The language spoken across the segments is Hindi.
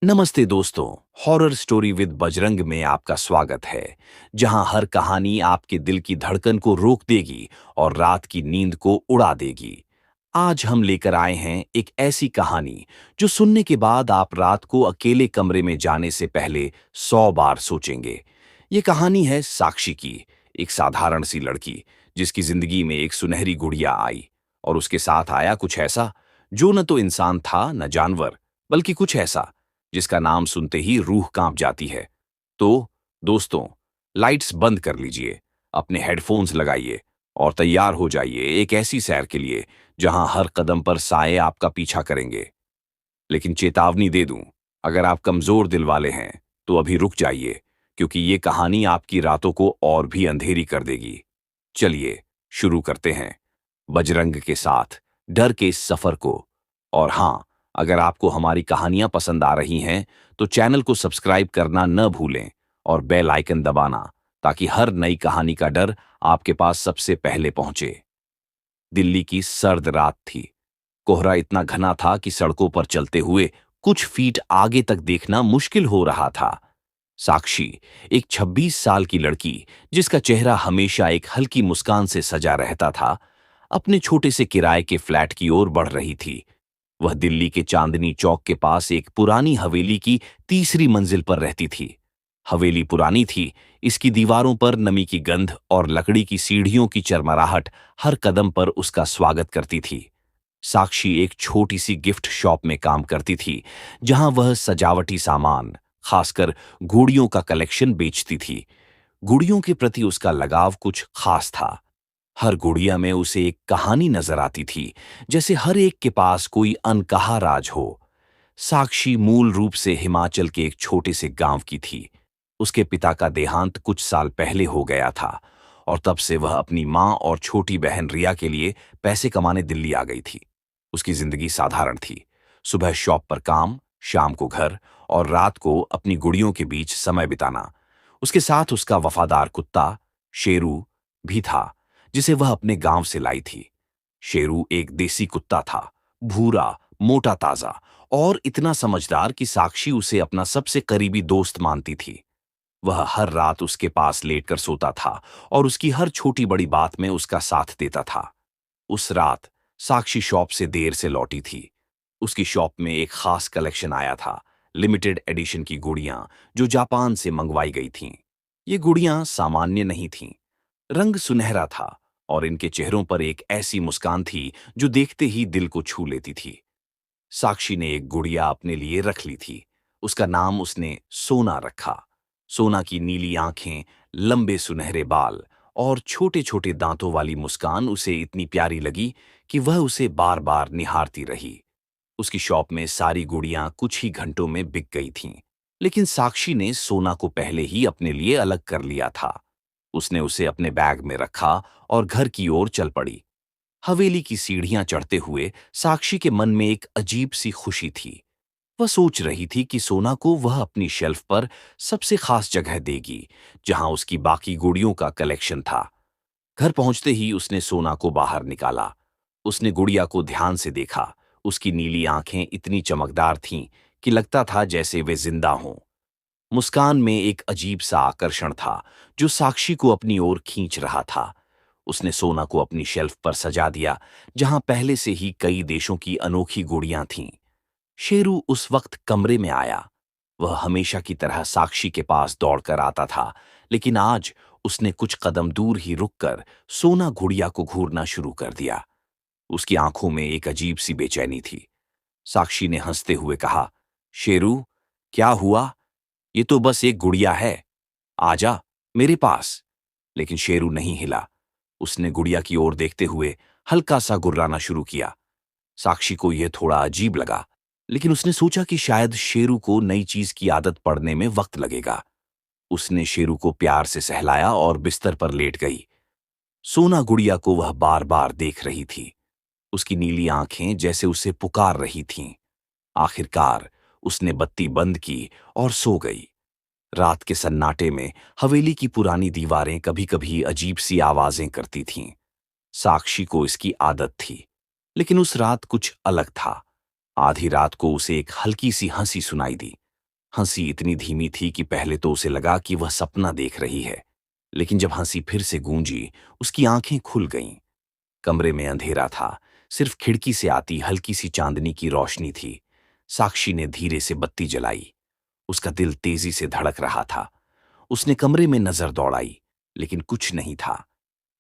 नमस्ते दोस्तों। हॉरर स्टोरी विद बजरंग में आपका स्वागत है, जहां हर कहानी आपके दिल की धड़कन को रोक देगी और रात की नींद को उड़ा देगी। आज हम लेकर आए हैं एक ऐसी कहानी जो सुनने के बाद आप रात को अकेले कमरे में जाने से पहले 100 बार सोचेंगे। ये कहानी है साक्षी की, एक साधारण सी लड़की जिसकी जिंदगी में एक सुनहरी गुड़िया आई। और उसके साथ आया कुछ ऐसा जो न तो इंसान था न जानवर, बल्कि कुछ ऐसा जिसका नाम सुनते ही रूह कांप जाती है। तो दोस्तों, लाइट्स बंद कर लीजिए, अपने हेडफोन्स लगाइए और तैयार हो जाइए एक ऐसी सैर के लिए जहां हर कदम पर साए आपका पीछा करेंगे। लेकिन चेतावनी दे दूं, अगर आप कमजोर दिल वाले हैं तो अभी रुक जाइए, क्योंकि ये कहानी आपकी रातों को और भी अंधेरी कर देगी। चलिए शुरू करते हैं बजरंग के साथ डर के इस सफर को। और हाँ, अगर आपको हमारी कहानियां पसंद आ रही हैं तो चैनल को सब्सक्राइब करना न भूलें और बेल आइकन दबाना, ताकि हर नई कहानी का डर आपके पास सबसे पहले पहुंचे। दिल्ली की सर्द रात थी। कोहरा इतना घना था कि सड़कों पर चलते हुए कुछ फीट आगे तक देखना मुश्किल हो रहा था। साक्षी, एक 26 साल की लड़की जिसका चेहरा हमेशा एक हल्की मुस्कान से सजा रहता था, अपने छोटे से किराए के फ्लैट की ओर बढ़ रही थी। वह दिल्ली के चांदनी चौक के पास एक पुरानी हवेली की तीसरी मंजिल पर रहती थी। हवेली पुरानी थी, इसकी दीवारों पर नमी की गंध और लकड़ी की सीढ़ियों की चरमराहट हर कदम पर उसका स्वागत करती थी। साक्षी एक छोटी सी गिफ्ट शॉप में काम करती थी, जहां वह सजावटी सामान, खासकर गुड़ियों का कलेक्शन बेचती थी। गुड़ियों के प्रति उसका लगाव कुछ खास था। हर गुड़िया में उसे एक कहानी नजर आती थी, जैसे हर एक के पास कोई अनकहा राज हो। साक्षी मूल रूप से हिमाचल के एक छोटे से गांव की थी। उसके पिता का देहांत कुछ साल पहले हो गया था और तब से वह अपनी मां और छोटी बहन रिया के लिए पैसे कमाने दिल्ली आ गई थी। उसकी जिंदगी साधारण थी। सुबह शॉप पर काम, शाम को घर और रात को अपनी गुड़ियों के बीच समय बिताना। उसके साथ उसका वफादार कुत्ता शेरू भी था, जिसे वह अपने गांव से लाई थी। शेरू एक देसी कुत्ता था, भूरा, मोटा ताजा और इतना समझदार कि साक्षी उसे अपना सबसे करीबी दोस्त मानती थी। वह हर रात उसके पास लेटकर सोता था और उसकी हर छोटी बड़ी बात में उसका साथ देता था। उस रात साक्षी शॉप से देर से लौटी थी। उसकी शॉप में एक खास कलेक्शन आया था, लिमिटेड एडिशन की गुड़ियां जो जापान से मंगवाई गई थीं। ये गुड़ियां सामान्य नहीं थीं। रंग सुनहरा था और इनके चेहरों पर एक ऐसी मुस्कान थी जो देखते ही दिल को छू लेती थी। साक्षी ने एक गुड़िया अपने लिए रख ली थी। उसका नाम उसने सोना रखा। सोना की नीली आंखें, लंबे सुनहरे बाल और छोटे छोटे दांतों वाली मुस्कान उसे इतनी प्यारी लगी कि वह उसे बार बार निहारती रही। उसकी शॉप में सारी गुड़ियां कुछ ही घंटों में बिक गई थीं, लेकिन साक्षी ने सोना को पहले ही अपने लिए अलग कर लिया था। उसने उसे अपने बैग में रखा और घर की ओर चल पड़ी। हवेली की सीढ़ियां चढ़ते हुए साक्षी के मन में एक अजीब सी खुशी थी। वह सोच रही थी कि सोना को वह अपनी शेल्फ पर सबसे खास जगह देगी, जहां उसकी बाकी गुड़ियों का कलेक्शन था। घर पहुंचते ही उसने सोना को बाहर निकाला। उसने गुड़िया को ध्यान से देखा। उसकी नीली आंखें इतनी चमकदार थीं कि लगता था जैसे वे जिंदा हों। मुस्कान में एक अजीब सा आकर्षण था जो साक्षी को अपनी ओर खींच रहा था। उसने सोना को अपनी शेल्फ पर सजा दिया, जहां पहले से ही कई देशों की अनोखी गुड़ियां थीं। शेरू उस वक्त कमरे में आया। वह हमेशा की तरह साक्षी के पास दौड़कर आता था, लेकिन आज उसने कुछ कदम दूर ही रुककर सोना गुड़िया को घूरना शुरू कर दिया। उसकी आंखों में एक अजीब सी बेचैनी थी। साक्षी ने हंसते हुए कहा, शेरू, क्या हुआ? ये तो बस एक गुड़िया है। आजा मेरे पास। लेकिन शेरू नहीं हिला। उसने गुड़िया की ओर देखते हुए हल्का सा गुर्राना शुरू किया। साक्षी को यह थोड़ा अजीब लगा, लेकिन उसने सोचा कि शायद शेरू को नई चीज की आदत पड़ने में वक्त लगेगा। उसने शेरू को प्यार से सहलाया और बिस्तर पर लेट गई। सोना गुड़िया को वह बार बार देख रही थी। उसकी नीली आंखें जैसे उसे पुकार रही थीं। आखिरकार उसने बत्ती बंद की और सो गई। रात के सन्नाटे में हवेली की पुरानी दीवारें कभी-कभी अजीब सी आवाजें करती थीं। साक्षी को इसकी आदत थी, लेकिन उस रात कुछ अलग था। आधी रात को उसे एक हल्की सी हंसी सुनाई दी। हंसी इतनी धीमी थी कि पहले तो उसे लगा कि वह सपना देख रही है, लेकिन जब हंसी फिर से गूंजी, उसकी आंखें खुल गईं। कमरे में अंधेरा था, सिर्फ खिड़की से आती हल्की सी चांदनी की रोशनी थी। साक्षी ने धीरे से बत्ती जलाई। उसका दिल तेजी से धड़क रहा था। उसने कमरे में नजर दौड़ाई, लेकिन कुछ नहीं था।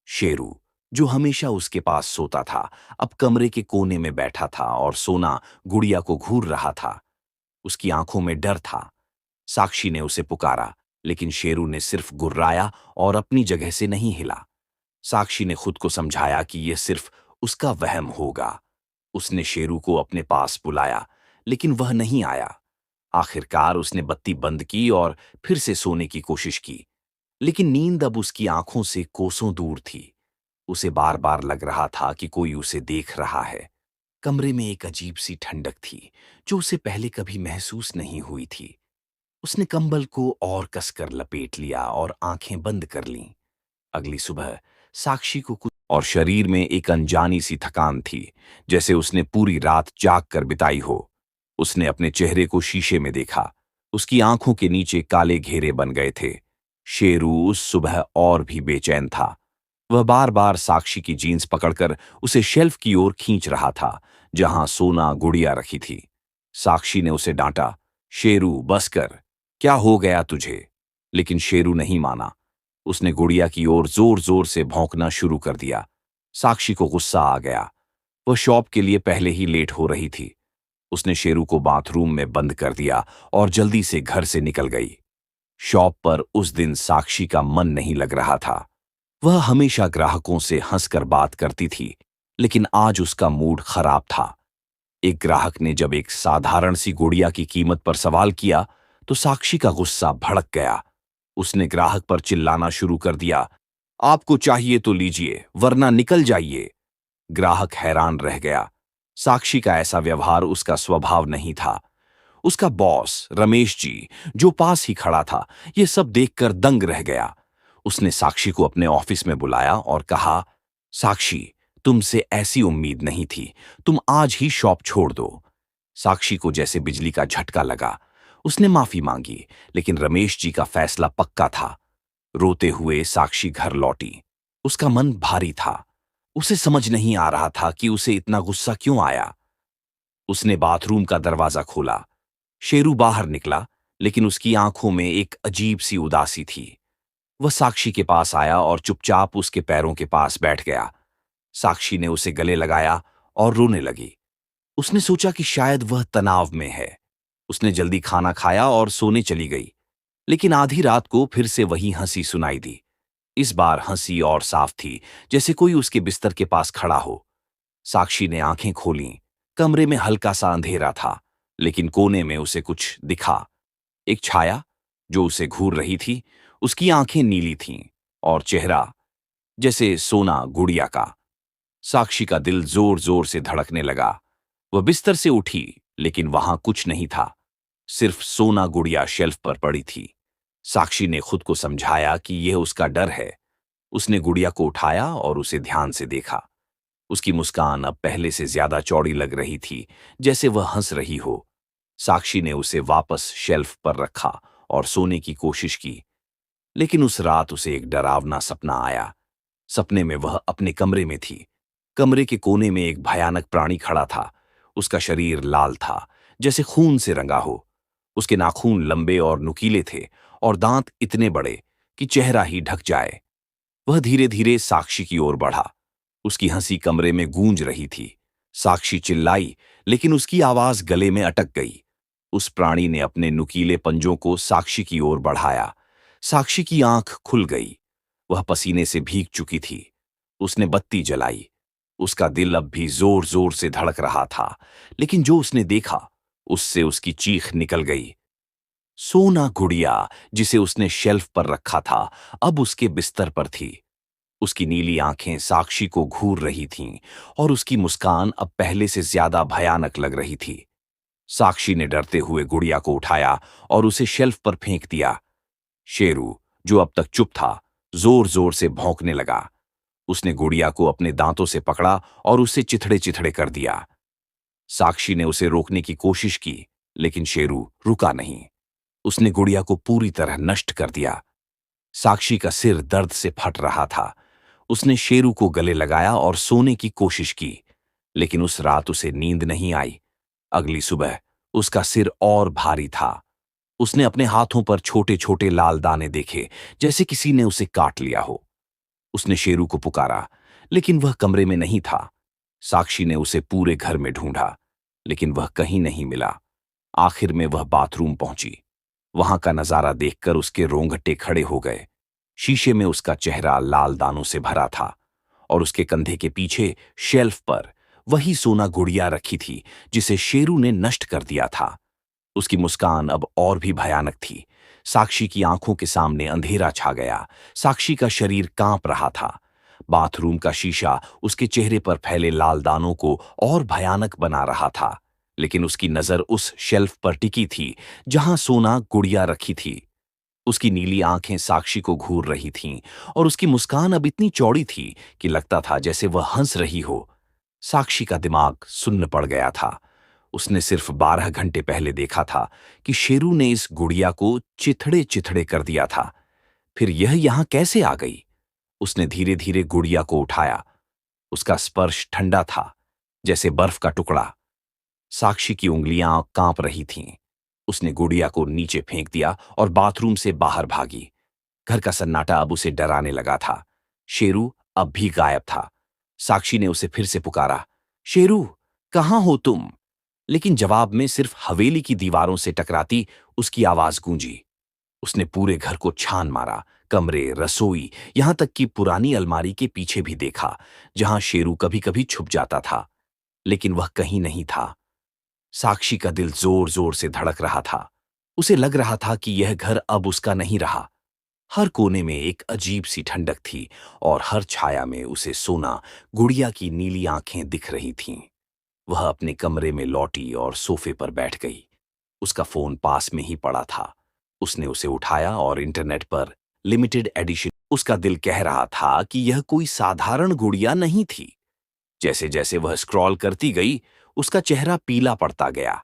शेरू, जो हमेशा उसके पास सोता था, अब कमरे के कोने में बैठा था और सोना गुड़िया को घूर रहा था। उसकी आंखों में डर था। साक्षी ने उसे पुकारा, लेकिन शेरू ने सिर्फ गुर्राया और अपनी जगह से नहीं हिला। साक्षी ने खुद को समझाया कि यह सिर्फ उसका वहम होगा। उसने शेरू को अपने पास बुलाया, लेकिन वह नहीं आया। आखिरकार उसने बत्ती बंद की और फिर से सोने की कोशिश की, लेकिन नींद अब उसकी आंखों से कोसों दूर थी। उसे बार बार लग रहा था कि कोई उसे देख रहा है। कमरे में एक अजीब सी ठंडक थी, जो उसे पहले कभी महसूस नहीं हुई थी। उसने कंबल को और कसकर लपेट लिया और आंखें बंद कर लीं। अगली सुबह साक्षी को कुछ और शरीर में एक अनजानी सी थकान थी, जैसे उसने पूरी रात जाग कर बिताई हो। उसने अपने चेहरे को शीशे में देखा। उसकी आंखों के नीचे काले घेरे बन गए थे। शेरू उस सुबह और भी बेचैन था। वह बार बार साक्षी की जीन्स पकड़कर उसे शेल्फ की ओर खींच रहा था, जहां सोना गुड़िया रखी थी। साक्षी ने उसे डांटा, शेरू बस कर, क्या हो गया तुझे? लेकिन शेरू नहीं माना। उसने गुड़िया की ओर जोर जोर से भौंकना शुरू कर दिया। साक्षी को गुस्सा आ गया। वह शॉप के लिए पहले ही लेट हो रही थी। उसने शेरू को बाथरूम में बंद कर दिया और जल्दी से घर से निकल गई। शॉप पर उस दिन साक्षी का मन नहीं लग रहा था। वह हमेशा ग्राहकों से हंसकर बात करती थी, लेकिन आज उसका मूड खराब था। एक ग्राहक ने जब एक साधारण सी गुड़िया की कीमत पर सवाल किया, तो साक्षी का गुस्सा भड़क गया। उसने ग्राहक पर चिल्लाना शुरू कर दिया, आपको चाहिए तो लीजिए, वरना निकल जाइए। ग्राहक हैरान रह गया। साक्षी का ऐसा व्यवहार उसका स्वभाव नहीं था। उसका बॉस रमेश जी, जो पास ही खड़ा था, यह सब देखकर दंग रह गया। उसने साक्षी को अपने ऑफिस में बुलाया और कहा, साक्षी, तुमसे ऐसी उम्मीद नहीं थी। तुम आज ही शॉप छोड़ दो। साक्षी को जैसे बिजली का झटका लगा। उसने माफी मांगी, लेकिन रमेश जी का फैसला पक्का था। रोते हुए साक्षी घर लौटी। उसका मन भारी था। उसे समझ नहीं आ रहा था कि उसे इतना गुस्सा क्यों आया। उसने बाथरूम का दरवाजा खोला। शेरू बाहर निकला, लेकिन उसकी आंखों में एक अजीब सी उदासी थी। वह साक्षी के पास आया और चुपचाप उसके पैरों के पास बैठ गया। साक्षी ने उसे गले लगाया और रोने लगी। उसने सोचा कि शायद वह तनाव में है। उसने जल्दी खाना खाया और सोने चली गई, लेकिन आधी रात को फिर से वही हंसी सुनाई दी। इस बार हंसी और साफ थी, जैसे कोई उसके बिस्तर के पास खड़ा हो। साक्षी ने आंखें खोलीं। कमरे में हल्का सा अंधेरा था, लेकिन कोने में उसे कुछ दिखा। एक छाया जो उसे घूर रही थी। उसकी आंखें नीली थीं और चेहरा जैसे सोना गुड़िया का। साक्षी का दिल जोर जोर से धड़कने लगा। वह बिस्तर से उठी, लेकिन वहां कुछ नहीं था। सिर्फ सोना गुड़िया शेल्फ पर पड़ी थी। साक्षी ने खुद को समझाया कि यह उसका डर है। उसने गुड़िया को उठाया और उसे ध्यान से देखा। उसकी मुस्कान अब पहले से ज्यादा चौड़ी लग रही थी, जैसे वह हंस रही हो। साक्षी ने उसे वापस शेल्फ पर रखा और सोने की कोशिश की, लेकिन उस रात उसे एक डरावना सपना आया। सपने में वह अपने कमरे में थी। कमरे के कोने में एक भयानक प्राणी खड़ा था। उसका शरीर लाल था, जैसे खून से रंगा हो। उसके नाखून लंबे और नुकीले थे और दांत इतने बड़े कि चेहरा ही ढक जाए। वह धीरे धीरे साक्षी की ओर बढ़ा। उसकी हंसी कमरे में गूंज रही थी। साक्षी चिल्लाई, लेकिन उसकी आवाज गले में अटक गई। उस प्राणी ने अपने नुकीले पंजों को साक्षी की ओर बढ़ाया। साक्षी की आंख खुल गई। वह पसीने से भीग चुकी थी। उसने बत्ती जलाई। उसका दिल अब भी जोर जोर से धड़क रहा था, लेकिन जो उसने देखा, उससे उसकी चीख निकल गई। सोना गुड़िया, जिसे उसने शेल्फ पर रखा था, अब उसके बिस्तर पर थी। उसकी नीली आंखें साक्षी को घूर रही थीं और उसकी मुस्कान अब पहले से ज्यादा भयानक लग रही थी। साक्षी ने डरते हुए गुड़िया को उठाया और उसे शेल्फ पर फेंक दिया। शेरू, जो अब तक चुप था, जोर जोर से भौंकने लगा। उसने गुड़िया को अपने दांतों से पकड़ा और उसे चिथड़े चिथड़े कर दिया। साक्षी ने उसे रोकने की कोशिश की, लेकिन शेरू रुका नहीं। उसने गुड़िया को पूरी तरह नष्ट कर दिया। साक्षी का सिर दर्द से फट रहा था। उसने शेरू को गले लगाया और सोने की कोशिश की, लेकिन उस रात उसे नींद नहीं आई। अगली सुबह उसका सिर और भारी था। उसने अपने हाथों पर छोटे छोटे लाल दाने देखे, जैसे किसी ने उसे काट लिया हो। उसने शेरू को पुकारा, लेकिन वह कमरे में नहीं था। साक्षी ने उसे पूरे घर में ढूंढा, लेकिन वह कहीं नहीं मिला। आखिर में वह बाथरूम पहुंची। वहां का नजारा देखकर उसके रोंगटे खड़े हो गए। शीशे में उसका चेहरा लाल दानों से भरा था, और उसके कंधे के पीछे शेल्फ पर वही सोना गुड़िया रखी थी जिसे शेरू ने नष्ट कर दिया था। उसकी मुस्कान अब और भी भयानक थी। साक्षी की आंखों के सामने अंधेरा छा गया। साक्षी का शरीर कांप रहा था। बाथरूम का शीशा उसके चेहरे पर फैले लाल दानों को और भयानक बना रहा था, लेकिन उसकी नजर उस शेल्फ पर टिकी थी जहां सोना गुड़िया रखी थी। उसकी नीली आंखें साक्षी को घूर रही थीं, और उसकी मुस्कान अब इतनी चौड़ी थी कि लगता था जैसे वह हंस रही हो। साक्षी का दिमाग सुन्न पड़ गया था। उसने सिर्फ 12 घंटे पहले देखा था कि शेरू ने इस गुड़िया को चिथड़े चिथड़े कर दिया था। फिर यह यहां कैसे आ गई? उसने धीरे धीरे गुड़िया को उठाया। उसका स्पर्श ठंडा था, जैसे बर्फ का टुकड़ा। साक्षी की उंगलियां कांप रही थीं। उसने गुड़िया को नीचे फेंक दिया और बाथरूम से बाहर भागी। घर का सन्नाटा अब उसे डराने लगा था। शेरू अब भी गायब था। साक्षी ने उसे फिर से पुकारा, शेरू, कहां हो तुम? लेकिन जवाब में सिर्फ हवेली की दीवारों से टकराती उसकी आवाज गूंजी। उसने पूरे घर को छान मारा, कमरे, रसोई, यहां तक कि पुरानी अलमारी के पीछे भी देखा, जहां शेरू कभी कभी छुप जाता था, लेकिन वह कहीं नहीं था। साक्षी का दिल जोर जोर से धड़क रहा था। उसे लग रहा था कि यह घर अब उसका नहीं रहा। हर कोने में एक अजीब सी ठंडक थी, और हर छाया में उसे सोना गुड़िया की नीली आंखें दिख रही थीं। वह अपने कमरे में लौटी और सोफे पर बैठ गई। उसका फोन पास में ही पड़ा था। उसने उसे उठाया और इंटरनेट पर लिमिटेड एडिशन। उसका दिल कह रहा था कि यह कोई साधारण गुड़िया नहीं थी। जैसे जैसे वह स्क्रॉल करती गई, उसका चेहरा पीला पड़ता गया।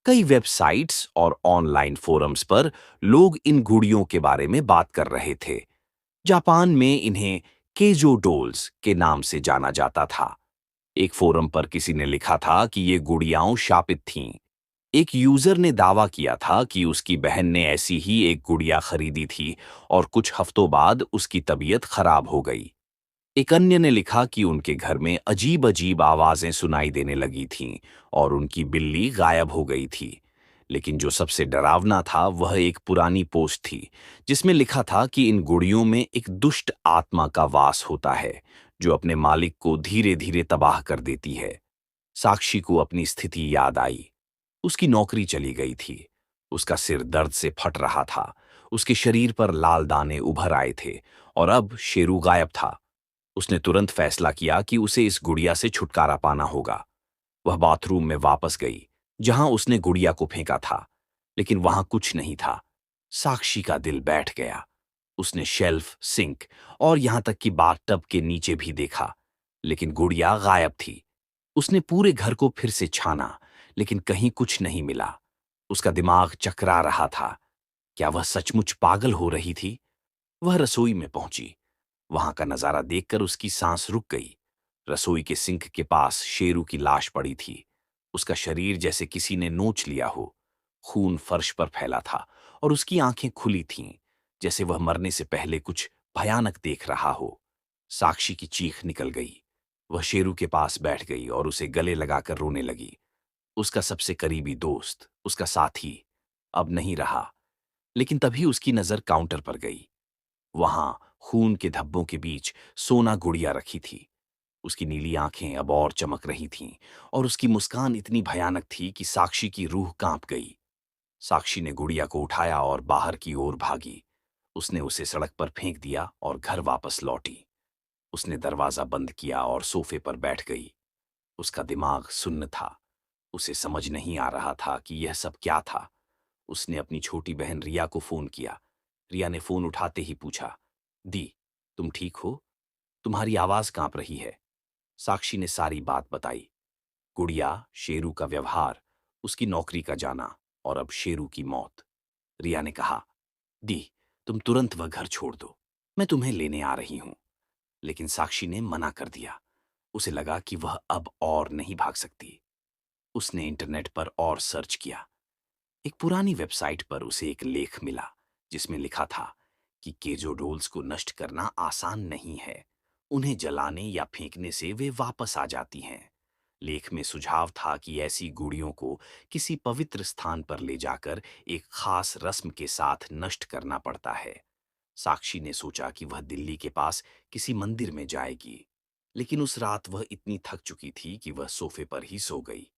कई वेबसाइट्स और ऑनलाइन फोरम्स पर लोग इन गुड़ियों के बारे में बात कर रहे थे। जापान में इन्हें केजो डोल्स के नाम से जाना जाता था। एक फोरम पर किसी ने लिखा था कि ये गुड़ियाओं शापित थीं। एक यूजर ने दावा किया था कि उसकी बहन ने ऐसी ही एक गुड़िया खरीदी थी, और कुछ हफ्तों बाद उसकी तबीयत खराब हो गई। एक अन्य ने लिखा कि उनके घर में अजीब अजीब आवाजें सुनाई देने लगी थीं, और उनकी बिल्ली गायब हो गई थी। लेकिन जो सबसे डरावना था वह एक पुरानी पोस्ट थी, जिसमें लिखा था कि इन गुड़ियों में एक दुष्ट आत्मा का वास होता है, जो अपने मालिक को धीरे धीरे तबाह कर देती है। साक्षी को अपनी स्थिति याद आई। उसकी नौकरी चली गई थी। उसका सिर दर्द से फट रहा था। उसके शरीर पर लाल दाने उभर आए थे, और अब शेरू गायब था। उसने तुरंत फैसला किया कि उसे इस गुड़िया से छुटकारा पाना होगा। वह बाथरूम में वापस गई, जहां उसने गुड़िया को फेंका था, लेकिन वहां कुछ नहीं था। साक्षी का दिल बैठ गया। उसने शेल्फ, सिंक और यहां तक कि बाथटब के नीचे भी देखा, लेकिन गुड़िया गायब थी। उसने पूरे घर को फिर से छाना, लेकिन कहीं कुछ नहीं मिला। उसका दिमाग चकरा रहा था। क्या वह सचमुच पागल हो रही थी? वह रसोई में पहुंची। वहां का नजारा देखकर उसकी सांस रुक गई। रसोई के सिंक के पास शेरू की लाश पड़ी थी। उसका शरीर जैसे किसी ने नोच लिया हो। खून फर्श पर फैला था, और उसकी आंखें खुली थीं, जैसे वह मरने से पहले कुछ भयानक देख रहा हो। साक्षी की चीख निकल गई। वह शेरू के पास बैठ गई और उसे गले लगाकर रोने लगी। उसका सबसे करीबी दोस्त, उसका साथी, अब नहीं रहा। लेकिन तभी उसकी नजर काउंटर पर गई। वहां खून के धब्बों के बीच सोना गुड़िया रखी थी। उसकी नीली आंखें अब और चमक रही थीं, और उसकी मुस्कान इतनी भयानक थी कि साक्षी की रूह कांप गई। साक्षी ने गुड़िया को उठाया और बाहर की ओर भागी। उसने उसे सड़क पर फेंक दिया और घर वापस लौटी। उसने दरवाजा बंद किया और सोफे पर बैठ गई। उसका दिमाग सुन्न था। उसे समझ नहीं आ रहा था कि यह सब क्या था। उसने अपनी छोटी बहन रिया को फोन किया। रिया ने फोन उठाते ही पूछा, दी, तुम ठीक हो? तुम्हारी आवाज कांप रही है। साक्षी ने सारी बात बताई। गुड़िया, शेरू का व्यवहार, उसकी नौकरी का जाना, और अब शेरू की मौत। रिया ने कहा, दी, तुम तुरंत वह घर छोड़ दो, मैं तुम्हें लेने आ रही हूं। लेकिन साक्षी ने मना कर दिया। उसे लगा कि वह अब और नहीं भाग सकती। उसने इंटरनेट पर और सर्च किया। एक पुरानी वेबसाइट पर उसे एक लेख मिला जिसमें लिखा था कि केजो डोल्स को नष्ट करना आसान नहीं है। उन्हें जलाने या फेंकने से वे वापस आ जाती हैं। लेख में सुझाव था कि ऐसी गुड़ियों को किसी पवित्र स्थान पर ले जाकर एक खास रस्म के साथ नष्ट करना पड़ता है। साक्षी ने सोचा कि वह दिल्ली के पास किसी मंदिर में जाएगी, लेकिन उस रात वह इतनी थक चुकी थी कि वह सोफे पर ही सो गई।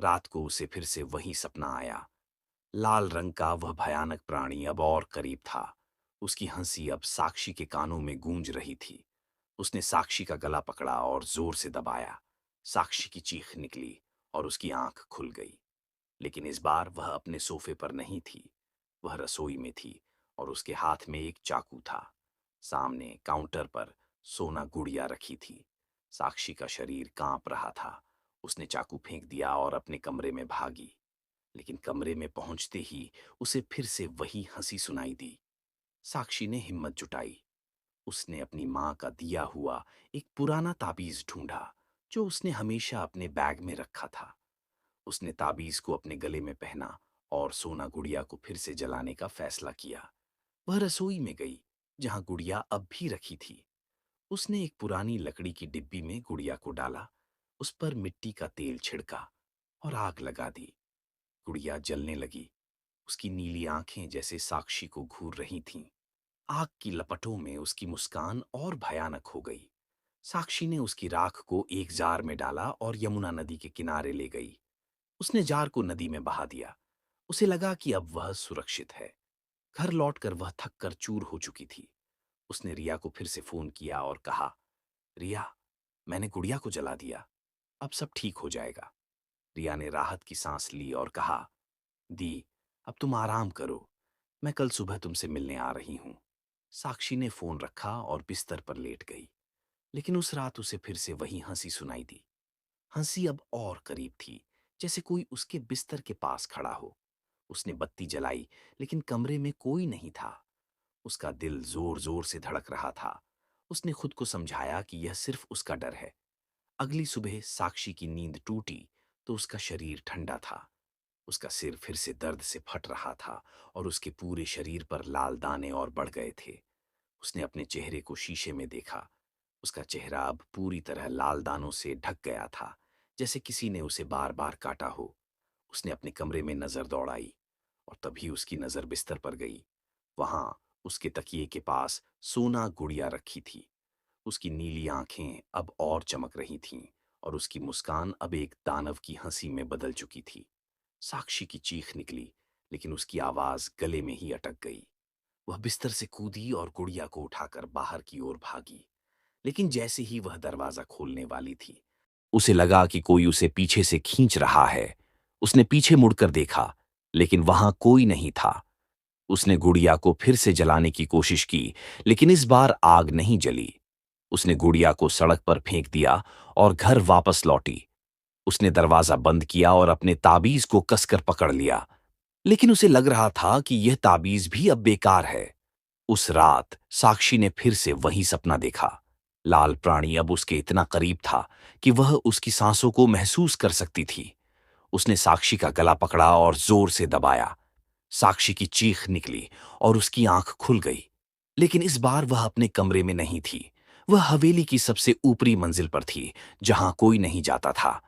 रात को उसे फिर से वही सपना आया। लाल रंग का वह भयानक प्राणी अब और करीब था। उसकी हंसी अब साक्षी के कानों में गूंज रही थी। उसने साक्षी का गला पकड़ा और जोर से दबाया। साक्षी की चीख निकली और उसकी आंख खुल गई। लेकिन इस बार वह अपने सोफे पर नहीं थी। वह रसोई में थी और उसके हाथ में एक चाकू था। सामने काउंटर पर सोना गुड़िया रखी थी। साक्षी का शरीर कांप रहा था। उसने चाकू फेंक दिया और अपने कमरे में भागी। लेकिन कमरे में पहुंचते ही उसे फिर से वही हंसी सुनाई दी। साक्षी ने हिम्मत जुटाई। उसने अपनी मां का दिया हुआ एक पुराना ताबीज ढूंढा जो उसने हमेशा अपने बैग में रखा था। उसने ताबीज को अपने गले में पहना और सोना गुड़िया को फिर से जलाने का फैसला किया। वह रसोई में गई जहां गुड़िया अब भी रखी थी। उसने एक पुरानी लकड़ी की डिब्बी में गुड़िया को डाला, उस पर मिट्टी का तेल छिड़का और आग लगा दी। गुड़िया जलने लगी। उसकी नीली आंखें जैसे साक्षी को घूर रही थीं। आग की लपटों में उसकी मुस्कान और भयानक हो गई। साक्षी ने उसकी राख को एक जार में डाला और यमुना नदी के किनारे ले गई। उसने जार को नदी में बहा दिया। उसे लगा कि अब वह सुरक्षित है। घर लौटकर वह थक कर चूर हो चुकी थी। उसने रिया को फिर से फोन किया और कहा, रिया, मैंने गुड़िया को जला दिया, अब सब ठीक हो जाएगा। रिया ने राहत की सांस ली और कहा, दी, अब तुम आराम करो, मैं कल सुबह तुमसे मिलने आ रही हूं। साक्षी ने फोन रखा और बिस्तर पर लेट गई। लेकिन उस रात उसे फिर से वही हंसी सुनाई दी। हंसी अब और करीब थी, जैसे कोई उसके बिस्तर के पास खड़ा हो। उसने बत्ती जलाई, लेकिन कमरे में कोई नहीं था। उसका दिल जोर जोर से धड़क रहा था। उसने खुद को समझाया कि यह सिर्फ उसका डर है। अगली सुबह साक्षी की नींद टूटी तो उसका शरीर ठंडा था। उसका सिर फिर से दर्द से फट रहा था और उसके पूरे शरीर पर लाल दाने और बढ़ गए थे। उसने अपने चेहरे को शीशे में देखा। उसका चेहरा अब पूरी तरह लाल दानों से ढक गया था, जैसे किसी ने उसे बार बार काटा हो। उसने अपने कमरे में नजर दौड़ाई और तभी उसकी नजर बिस्तर पर गई। वहां उसके तकिए के पास सोना गुड़िया रखी थी। उसकी नीली आंखें अब और चमक रही थीं और उसकी मुस्कान अब एक दानव की हंसी में बदल चुकी थी। साक्षी की चीख निकली, लेकिन उसकी आवाज गले में ही अटक गई। वह बिस्तर से कूदी और गुड़िया को उठाकर बाहर की ओर भागी। लेकिन जैसे ही वह दरवाजा खोलने वाली थी, उसे लगा कि कोई उसे पीछे से खींच रहा है। उसने पीछे मुड़कर देखा, लेकिन वहां कोई नहीं था। उसने गुड़िया को फिर से जलाने की कोशिश की, लेकिन इस बार आग नहीं जली। उसने गुड़िया को सड़क पर फेंक दिया और घर वापस लौटी। उसने दरवाजा बंद किया और अपने ताबीज को कसकर पकड़ लिया। लेकिन उसे लग रहा था कि यह ताबीज भी अब बेकार है। उस रात साक्षी ने फिर से वही सपना देखा। लाल प्राणी अब उसके इतना करीब था कि वह उसकी सांसों को महसूस कर सकती थी। उसने साक्षी का गला पकड़ा और जोर से दबाया। साक्षी की चीख निकली और उसकी आंख खुल गई। लेकिन इस बार वह अपने कमरे में नहीं थी। वह हवेली की सबसे ऊपरी मंजिल पर थी, जहां कोई नहीं जाता था।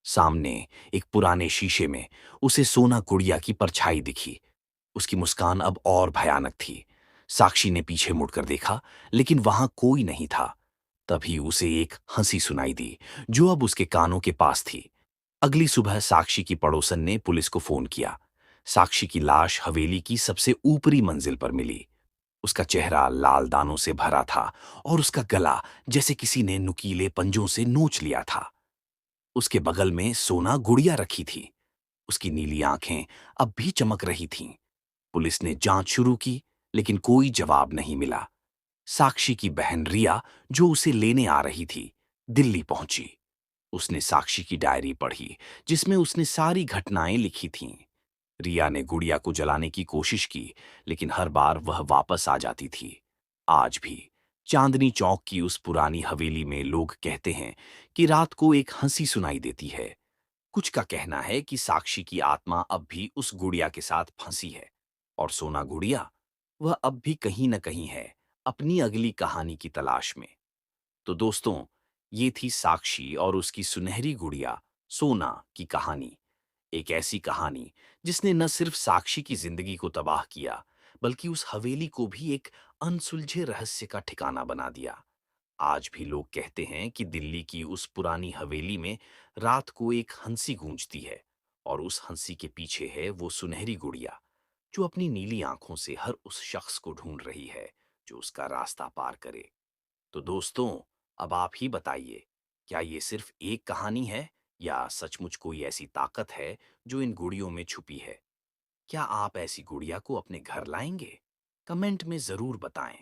सामने एक पुराने शीशे में उसे सोना गुड़िया की परछाई दिखी। उसकी मुस्कान अब और भयानक थी। साक्षी ने पीछे मुड़कर देखा, लेकिन वहां कोई नहीं था। तभी उसे एक हंसी सुनाई दी, जो अब उसके कानों के पास थी। अगली सुबह साक्षी की पड़ोसन ने पुलिस को फोन किया। साक्षी की लाश हवेली की सबसे ऊपरी मंजिल पर मिली। उसका चेहरा लाल दानों से भरा था और उसका गला जैसे किसी ने नुकीले पंजों से नोच लिया था। उसके बगल में सोना गुड़िया रखी थी। उसकी नीली आंखें अब भी चमक रही थीं। पुलिस ने जांच शुरू की, लेकिन कोई जवाब नहीं मिला। साक्षी की बहन रिया, जो उसे लेने आ रही थी, दिल्ली पहुंची। उसने साक्षी की डायरी पढ़ी, जिसमें उसने सारी घटनाएं लिखी थीं। रिया ने गुड़िया को जलाने की कोशिश की, लेकिन हर बार वह वापस आ जाती थी। आज भी चांदनी चौक की उस पुरानी हवेली में लोग कहते हैं कि रात को एक हंसी सुनाई देती है। कुछ का कहना है कि साक्षी की आत्मा अब भी उस गुड़िया के साथ फंसी है, और सोना गुड़िया वह अब भी कहीं न कहीं है, अपनी अगली कहानी की तलाश में। तो दोस्तों, ये थी साक्षी और उसकी सुनहरी गुड़िया सोना की कहानी। एक ऐसी कहानी जिसने न सिर्फ साक्षी की जिंदगी को तबाह किया, बल्कि उस हवेली को भी एक अनसुलझे रहस्य का ठिकाना बना दिया। आज भी लोग कहते हैं कि दिल्ली की उस पुरानी हवेली में रात को एक हंसी गूंजती है, और उस हंसी के पीछे है वो सुनहरी गुड़िया जो अपनी नीली आंखों से हर उस शख्स को ढूंढ रही है जो उसका रास्ता पार करे। तो दोस्तों, अब आप ही बताइए, क्या ये सिर्फ एक कहानी है या सचमुच कोई ऐसी ताकत है जो इन गुड़ियों में छुपी है? क्या आप ऐसी गुड़िया को अपने घर लाएंगे? कमेंट में जरूर बताएं।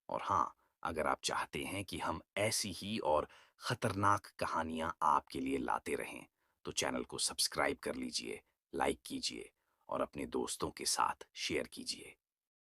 और हाँ, अगर आप चाहते हैं कि हम ऐसी ही और खतरनाक कहानियां आपके लिए लाते रहें, तो चैनल को सब्सक्राइब कर लीजिए, लाइक कीजिए और अपने दोस्तों के साथ शेयर कीजिए।